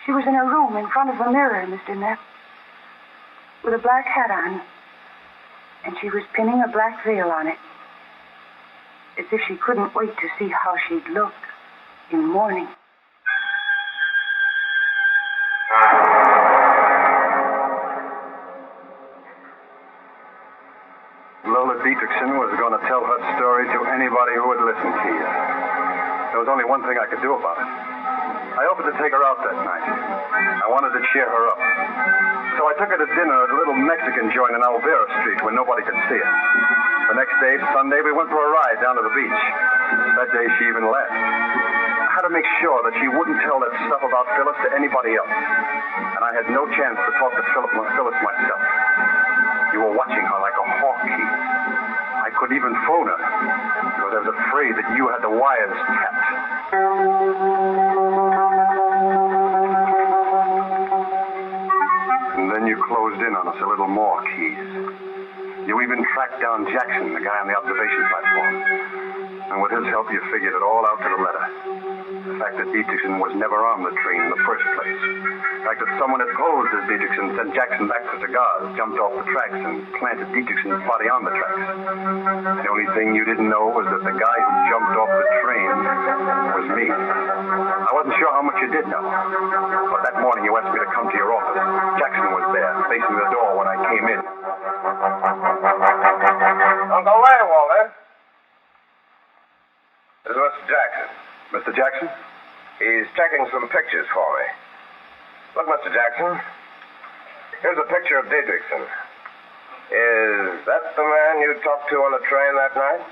She was in her room in front of the mirror, Mr. Neff, with a black hat on. And she was pinning a black veil on it, as if she couldn't wait to see how she'd look in mourning. Lola Dietrichson was going to tell her story to anybody who would listen to you. There was only one thing I could do about it. I offered to take her out that night. I wanted to cheer her up. So I took her to dinner at a little Mexican joint in Alvera Street where nobody could see her. The next day, Sunday, we went for a ride down to the beach. That day, she even left. I had to make sure that she wouldn't tell that stuff about Phyllis to anybody else. And I had no chance to talk to Phyllis myself. You were watching her like a hawk, Keith. I couldn't even phone her because I was afraid that you had the wires tapped. And then you closed in on us a little more, Keith. You even tracked down Jackson, the guy on the observation platform. And with his help, you figured it all out to the letter. The fact that Dietrichson was never on the train in the first place. The fact that someone had posed as Dietrichson, sent Jackson back for cigars, jumped off the tracks, and planted Dietrichson's body on the tracks. The only thing you didn't know was that the guy who jumped off the train was me. I wasn't sure how much you did know. But that morning you asked me to come to your office. Jackson was there, facing the door when I came in. Don't go away, Walter. This is Mr. Jackson. Mr. Jackson? He's checking some pictures for me. Look, Mr. Jackson. Here's a picture of Dietrichson. Is that the man you talked to on the train that night?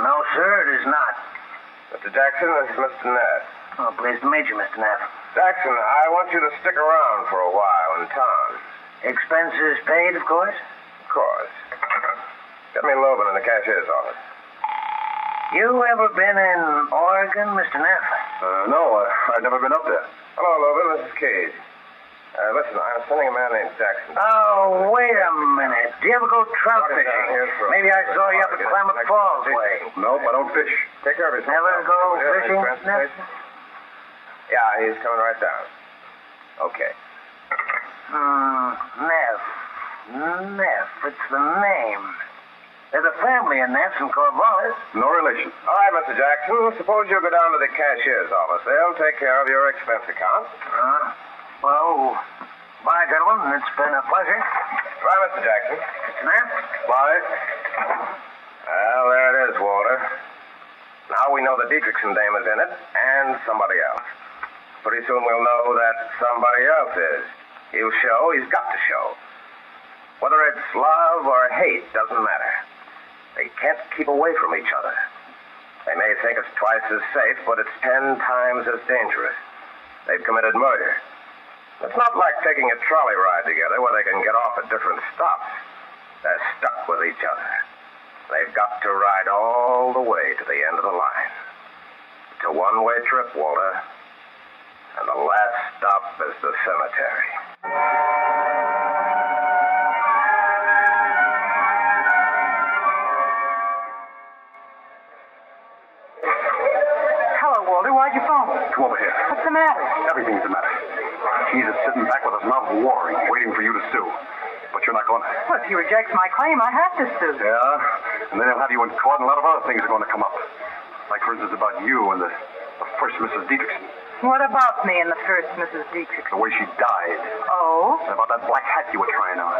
No, sir, it is not. Mr. Jackson, this is Mr. Neff. Oh, pleased to meet you, Mr. Neff. Jackson, I want you to stick around for a while in town. Expenses paid, of course? Of course. Get me Loban in the cashier's office. You ever been in Oregon, Mr. Neff? No, I've never been up there. Hello, Loban. This is Cage. Listen, I'm sending a man named Jackson. Oh, wait a minute. Do you ever go trout Down fishing? here for Maybe I saw you up at Klamath Falls way. Nope, I don't fish. Take care of yourself. Never go fishing, Neff? Yeah, he's coming right down. Okay. Neff. Neff, it's the name. There's a family in Neff's and Corvallis. No relation. All right, Mr. Jackson. Suppose you go down to the cashier's office. They'll take care of your expense account. Well, bye, gentlemen. It's been a pleasure. Bye, Mr. Jackson. Mr. Neff? Bye. Well, there it is, Walter. Now we know the Dietrichson dame is in it, and somebody else. Pretty soon we'll know that somebody else is. He'll show. He's got to show. Whether it's love or hate doesn't matter. They can't keep away from each other. They may think it's twice as safe, but it's 10 times as dangerous. They've committed murder. It's not like taking a trolley ride together where they can get off at different stops. They're stuck with each other. They've got to ride all the way to the end of the line. It's a one-way trip, Walter. And the last stop is the cemetery. Walter, why'd you phone? Come over here. What's the matter? Everything's the matter. He's just sitting back with his mouth watering, waiting for you to sue. But you're not going to. Well, if he rejects my claim, I have to sue. Yeah? And then he'll have you in court, and a lot of other things are going to come up. Like, for instance, about you and the first Mrs. Dietrichson. What about me and the first Mrs. Dietrichson? The way she died. Oh? And about that black hat you were trying on.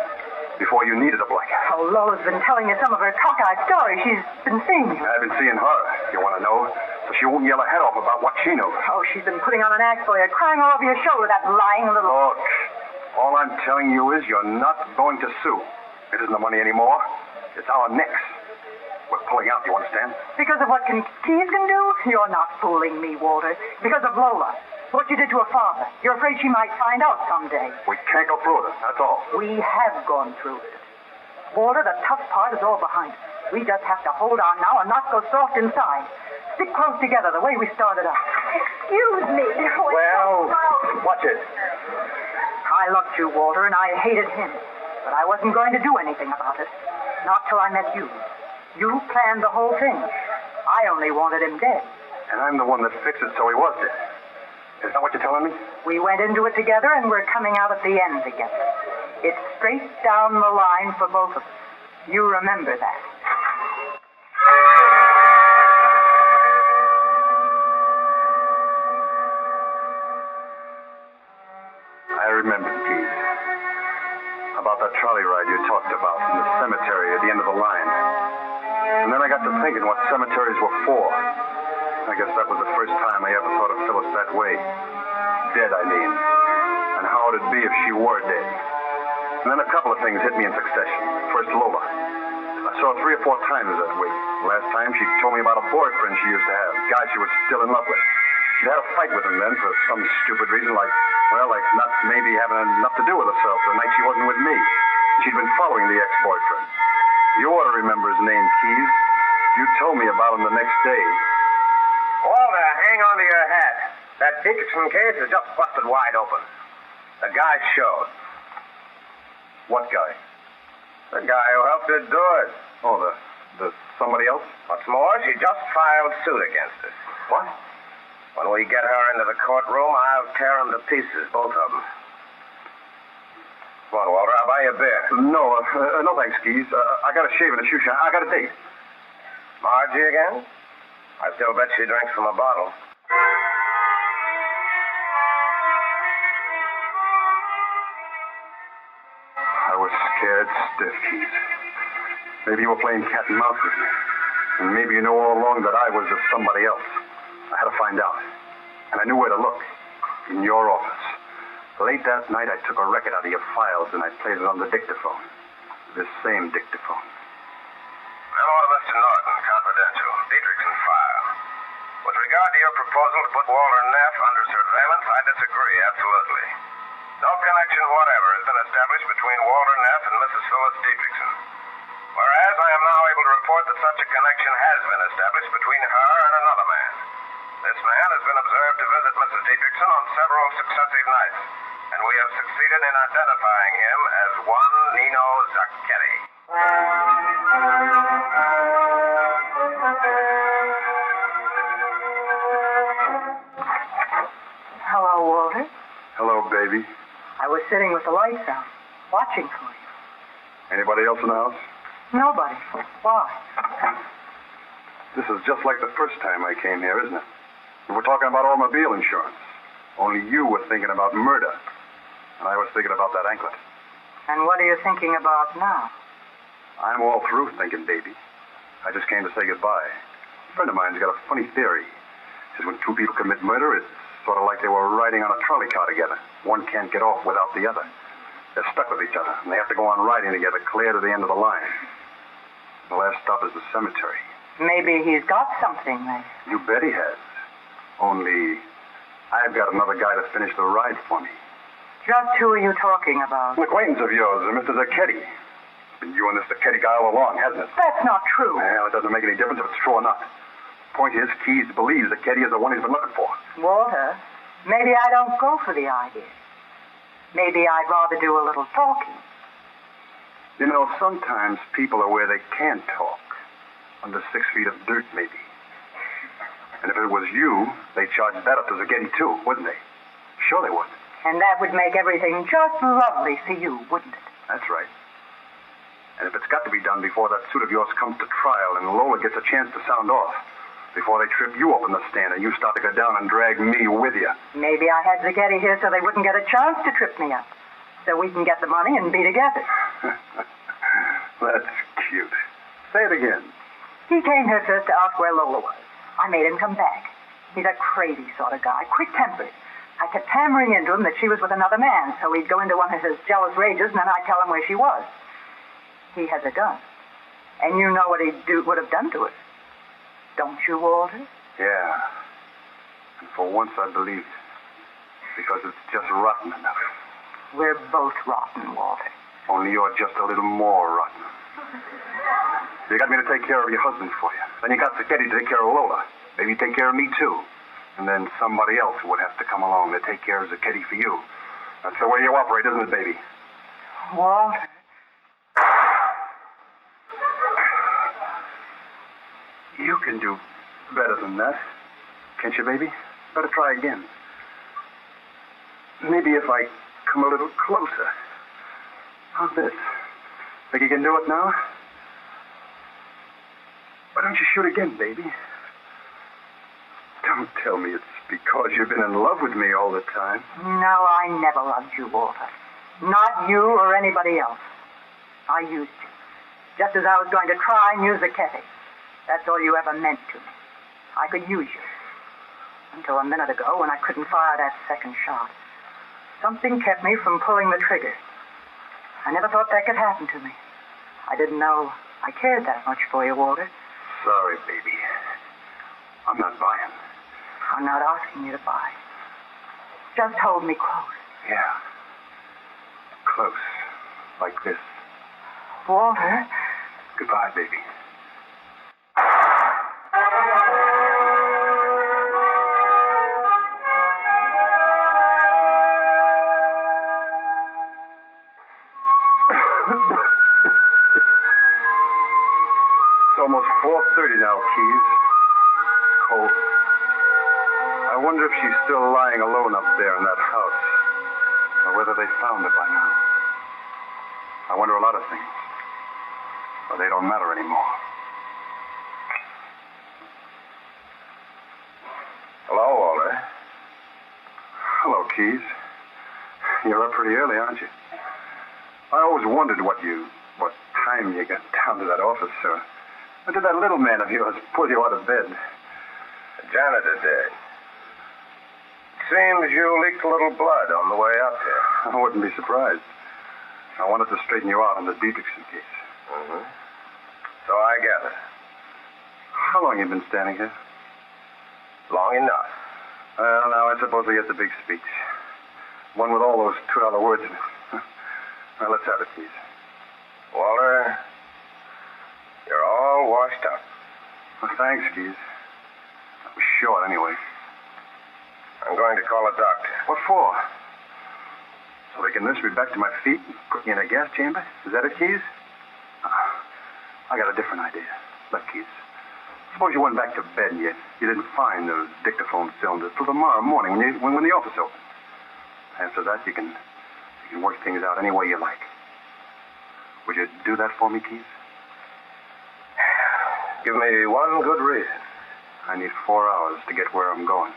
Before you needed a black hat. Oh, Lola's been telling you some of her cockeyed stories. She's been seeing you. I've been seeing her, you want to know. So she won't yell her head off about what she knows. Oh, she's been putting on an act for you, crying all over your shoulder, that lying little... Look, all I'm telling you is you're not going to sue. It isn't the money anymore. It's our necks. We're pulling out, you understand? Because of what Keys can do? You're not fooling me, Walter. Because of Lola. What you did to her father. You're afraid she might find out someday. We can't go through it, that's all. We have gone through it. Walter, the tough part is all behind us. We just have to hold on now and not go soft inside. Stick close together the way we started out. Excuse me. Well, watch it. I loved you, Walter, and I hated him. But I wasn't going to do anything about it. Not till I met you. You planned the whole thing. I only wanted him dead. And I'm the one that fixed it so he was dead. Is that what you're telling me? We went into it together, and we're coming out at the end together. It's straight down the line for both of us. You remember that. I remembered, Keith. About that trolley ride you talked about in the cemetery at the end of the line. And then I got to thinking what cemeteries were for. I guess that was the first time I ever thought of Phyllis that way. Dead, I mean. And how it'd be if she were dead. And then a couple of things hit me in succession. First, Lola. I I saw her 3 or 4 times that week. Last time she told me about a boyfriend she used to have, a guy she was still in love with. She'd had a fight with him then for some stupid reason, like not maybe having enough to do with herself the night she wasn't with me. She'd been following the ex-boyfriend. You ought to remember his name, Keys. You told me about him the next day. Walter, hang on to your hat. That Dickinson case is just busted wide open. The guy showed. What guy? The guy who helped her do it. Oh, the somebody else? What's more, she just filed suit against us. What? When we get her into the courtroom, I'll tear them to pieces, both of them. Come on, Walter, I'll buy you a beer. No thanks, Keys. I got a shave and a shoe shine. I got a date. Margie again? I still bet she drinks from a bottle. I was scared stiff, Keys. Maybe you were playing cat and mouse with me. And maybe you knew all along that I was of somebody else. I had to find out. And I knew where to look. In your office. Late that night, I took a record out of your files and I played it on the dictaphone. This same dictaphone. Memo to Mr. Norton, confidential. Dietrichson file. With regard to your proposal to put Walter Neff under surveillance, I disagree, absolutely. No connection whatever has been established between Walter Neff and Mrs. Phyllis Dietrichson. Whereas I am now able to report that such a connection has been established between her and another man. This man has been observed to visit Mrs. Dietrichson on several successive nights, and we have succeeded in identifying him as one Nino Zacchetti. Hello, Walter. Hello, baby. I was sitting with the lights out, watching for you. Anybody else in the house? Nobody. Why? This is just like the first time I came here, isn't it? We were talking about automobile insurance. Only you were thinking about murder. And I was thinking about that anklet. And what are you thinking about now? I'm all through thinking, baby. I just came to say goodbye. A friend of mine's got a funny theory. Says when two people commit murder, it's sort of like they were riding on a trolley car together. One can't get off without the other. They're stuck with each other, and they have to go on riding together clear to the end of the line. The last stop is the cemetery. Maybe he's got something there. You bet he has. Only, I've got another guy to finish the ride for me. Just who are you talking about? An acquaintance of yours, Mr. Zacchetti. Been you and this Zacchetti guy all along, hasn't it? That's not true. Well, it doesn't make any difference if it's true or not. Point is, Keys believes Zacchetti is the one he's been looking for. Walter, maybe I don't go for the idea. Maybe I'd rather do a little talking. You know, sometimes people are where they can't talk. Under 6 feet of dirt, maybe. And if it was you, they'd charge that up to Zacchetti, too, wouldn't they? Sure they would. And that would make everything just lovely for you, wouldn't it? That's right. And if it's got to be done before that suit of yours comes to trial and Lola gets a chance to sound off, before they trip you up in the stand and you start to go down and drag me with you. Maybe I had Zacchetti here so they wouldn't get a chance to trip me up. So we can get the money and be together. That's cute. Say it again. He came here first to ask where Lola was. I made him come back. He's a crazy sort of guy, quick-tempered. I kept hammering into him that she was with another man, so he'd go into one of his jealous rages, and then I'd tell him where she was. He has a gun. And you know what he would have done to her. Don't you, Walter? Yeah. And for once I believed it. Because it's just rotten enough. We're both rotten, Walter. Only you're just a little more rotten. You got me to take care of your husband for you. Then you got Zacchetti to take care of Lola. Maybe take care of me, too. And then somebody else would have to come along to take care of Zacchetti for you. That's the way you operate, isn't it, baby? Walter. You can do better than that. Can't you, baby? Better try again. Maybe if I come a little closer. How's this? Think you can do it now? Why don't you shoot again, baby? Don't tell me it's because you've been in love with me all the time. No, I never loved you, Walter. Not you or anybody else. I used you. Just as I was going to try and use Zacchetti. That's all you ever meant to me. I could use you. Until a minute ago when I couldn't fire that second shot. Something kept me from pulling the trigger. I never thought that could happen to me. I didn't know I cared that much for you, Walter. Sorry, baby. I'm not buying. I'm not asking you to buy. Just hold me close. Yeah. Close. Like this. Walter. Goodbye, baby. It's almost 4:30 now, Keys. Cold. I wonder if she's still lying alone up there in that house, or whether they found her by now. I wonder a lot of things, but they don't matter anymore. Hello, Walter. Hello, Keys. You're up pretty early, aren't you? I always wondered what time you got down to that office, sir. Or did that little man of yours pull you out of bed? The janitor did. Seems you leaked a little blood on the way up here. I wouldn't be surprised. I wanted to straighten you out on the Dietrichson case. Mm-hmm. So I gathered. How long you been standing here? Long enough. Well, now I suppose we get the big speech. One with all those $2 words in it. Well, let's have it, Keys. Walter, you're all washed up. Well, thanks, Keys. That was short, anyway. I'm going to call a doctor. What for? So they can nurse me back to my feet and put me in a gas chamber? Is that it, Keys? I got a different idea. Look, Keys. Suppose you went back to bed and you didn't find those dictaphone cylinders till tomorrow morning when the office opens. After that, you can work things out any way you like. Would you do that for me, Keys? Give me one good reason. I need 4 hours to get where I'm going.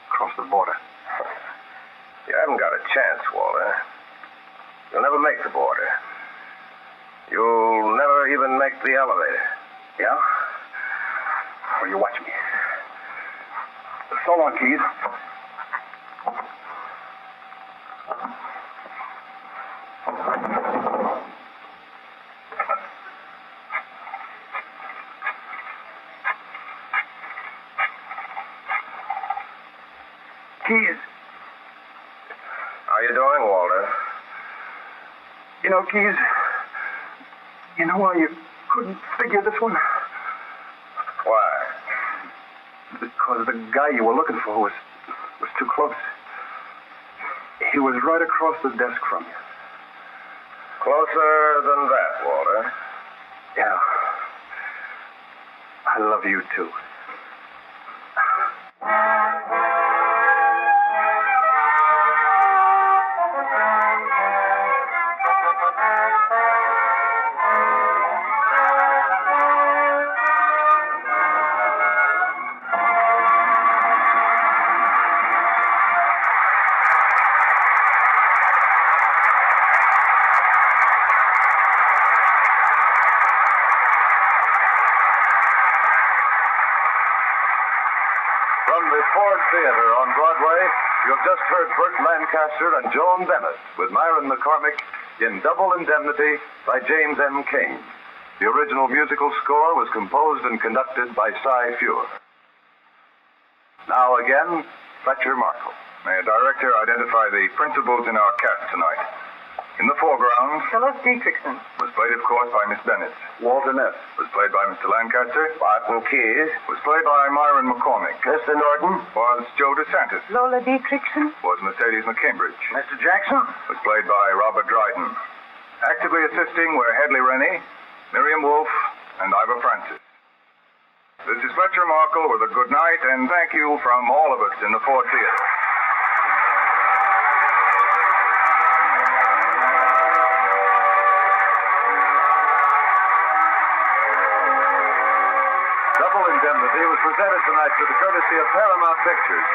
Across the border. You haven't got a chance, Walter. You'll never make the border. You'll never even make the elevator. Yeah? Well, you watch me. So long, Keys. Keys. How you doing, Walter? You know, Keys, you know why you couldn't figure this one? Why? Because the guy you were looking for was too close. He was right across the desk from you. Closer than that, Walter. Yeah. I love you, too. From the Ford Theater on Broadway, you've just heard Burt Lancaster and Joan Bennett with Myron McCormick in Double Indemnity by James M. Cain. The original musical score was composed and conducted by Cy Feuer. Now again, Fletcher Markle. May a director identify the principals in our cast tonight? In the foreground Phyllis Dietrichson. was played, of course, by Miss Bennett. Walter Neff. Was played by Mr. Lancaster. Barton Keys. Was played by Myron McCormick. Mr. Norton. Was Joe DeSantis. Lola Dietrichson. Was Mercedes McCambridge. Mr. Jackson. Was played by Robert Dryden. Actively assisting were Hedley Rennie, Miriam Wolfe, and Ivor Francis. This is Fletcher Markle with a good night and thank you from all of us in the Ford Theater. Double Indemnity was presented tonight with the courtesy of Paramount Pictures.